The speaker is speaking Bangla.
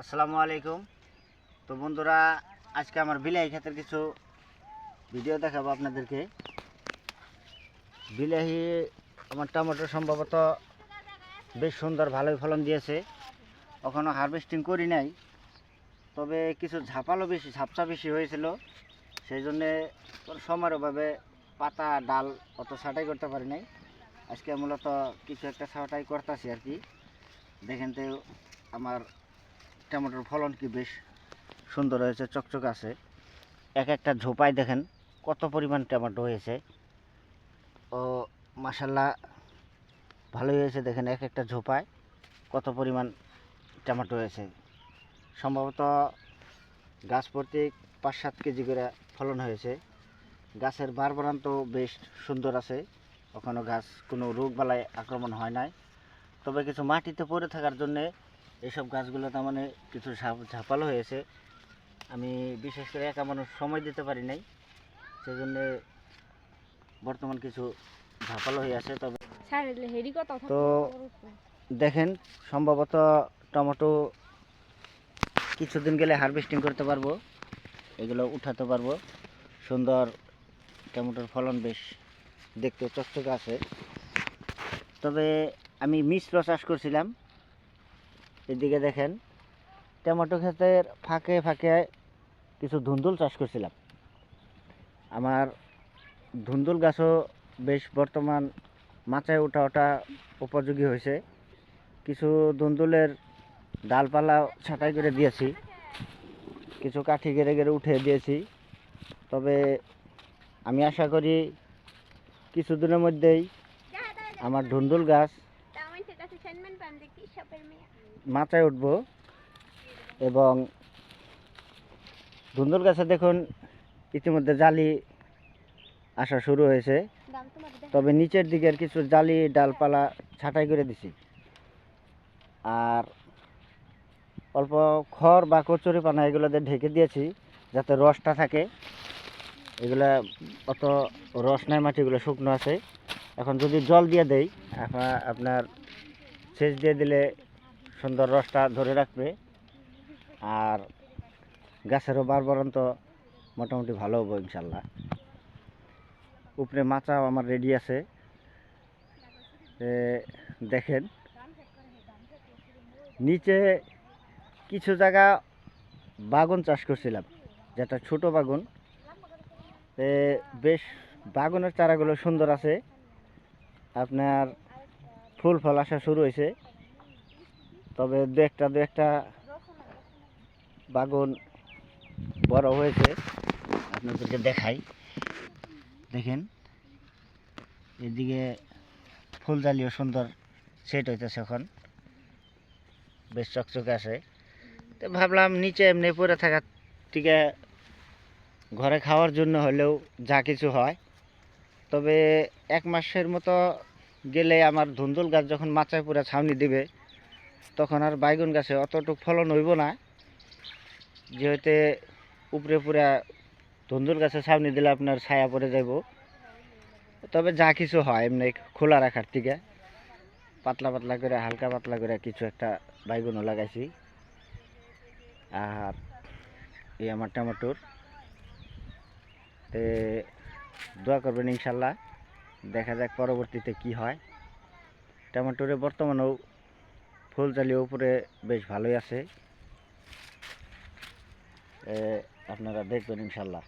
আসসালামু আলাইকুম। তো বন্ধুরা, আজকে আমার বিলাহি ক্ষেতের কিছু ভিডিও দেখাবো আপনাদেরকে। বিলাহি আমার টমেটো সম্ভবত বেশ সুন্দর ভালোই ফলন দিয়েছে। এখনও হারভেস্টিং করি নাই, তবে কিছু ঝাপসা বেশি হয়েছিল, সেই জন্যে সময়ের অভাবে পাতা ডাল অত ছাঁটাই করতে পারি নাই। আজকে মূলত কিছু একটা ছাঁটাই করতেছি আর কি। দেখেন তো আমার টমেটোর ফলন কি বেশ সুন্দর হয়েছে, চকচক আছে। এক একটা ঝোপায় দেখেন কত পরিমাণ টমেটো হয়েছে। ও মাশাল্লাহ ভালোই হয়েছে। দেখেন এক একটা ঝোপায় কত পরিমাণ টমেটো হয়েছে। সম্ভবত গাছ প্রতি 5-7 কেজি করে ফলন হয়েছে। গাছের বারবরান্ত বেশ সুন্দর আছে, ওখানে গাছ কোনো রোগ বালাই আক্রমণ হয় নাই। তবে কিছু মাটিতে পড়ে থাকার জন্যে এইসব গাছগুলো তার মানে কিছু ঝাপালো হয়েছে। আমি বিশেষ করে একা মানুষ সময় দিতে পারি নাই, সেই জন্যে বর্তমান কিছু ঝাপালো হয়ে আছে। তবে তো দেখেন সম্ভবত টমেটো কিছুদিন গেলে হারভেস্টিং করতে পারবো, এগুলো উঠাতে পারবো। সুন্দর টমেটোর ফলন বেশ দেখতে চকচকে আছে। তবে আমি মিশ্র চাষ করছিলাম। এদিকে দেখেন টমেটো ক্ষেতের ফাঁকে ফাঁকে কিছু ধুন্দুল চাষ করছিলাম। আমার ধুন্দুল গাছও বেশ বর্তমান মাচায় ওঠা উপযোগী হয়েছে। কিছু ধুন্দুলের ডালপালা ছাঁটাই করে দিয়েছি, কিছু কাঠি গেড়ে উঠে দিয়েছি। তবে আমি আশা করি কিছুদিনের মধ্যেই আমার ধুন্দুল গাছ মাচায় উঠব। এবং ধুন্দুল গাছে দেখুন ইতিমধ্যে জালি আসা শুরু হয়েছে, তবে নিচের দিকের কিছু জালি ডালপালা ছাঁটাই করে দিছি। আর অল্প খড় বা কচুরি পানা এগুলোতে ঢেকে দিয়েছি যাতে রসটা থাকে। এগুলা অত রস নাই, মাটিগুলো শুকনো আছে। এখন যদি জল দিয়ে দেই, আপনার সেচ দিয়ে দিলে সুন্দর রসটা ধরে রাখবে। আর গাছেরও বারবরন্ত মোটামুটি ভালো হবো ইনশাল্লাহ। উপরে মাচাও আমার রেডি আছে। দেখেন নিচে কিছু জায়গা বাগুন চাষ করছিলাম, যেটা ছোট বাগুন। বেশ বাগুনের চারাগুলো সুন্দর আছে, আপনার ফুল ফল আসা শুরু হয়েছে। তবে দু একটা বাগুন বড় হয়েছে, আপনাদেরকে দেখাই। দেখেন এদিকে ফুলজালিও সুন্দর সেট হইতেছে, এখন বেশ চকচকে আছে। তো ভাবলাম নিচে এমনি পড়ে থাকার থেকে ঘরে খাওয়ার জন্য হলেও যা কিছু হয়। তবে 1 মাসের মতো গেলে আমার ধুন্দুল গাছ যখন মাচায় পুরা ছাউনি দিবে, তখন আর বাইগুন গাছে অতটুক ফলন হইব না, যেহেতু উপরে পুরা ধুন্দুল গাছে ছাউনি দিলে আপনার ছায়া পড়ে যাব। তবে যা কিছু হয় এমনি খোলা রাখার থেকে পাতলা পাতলা করে হালকা পাতলা করে কিছু একটা বাইগুনও লাগাইছি। আর এই আমার টমেটোর দোয়া করবেন ইনশাল্লাহ। দেখা যাক পরবর্তীতে কি হয়। টমেটোরে বর্তমানেও ফুল চালিয়ে উপরে বেশ ভালোই আছে, আপনারা দেখবেন ইনশাল্লাহ।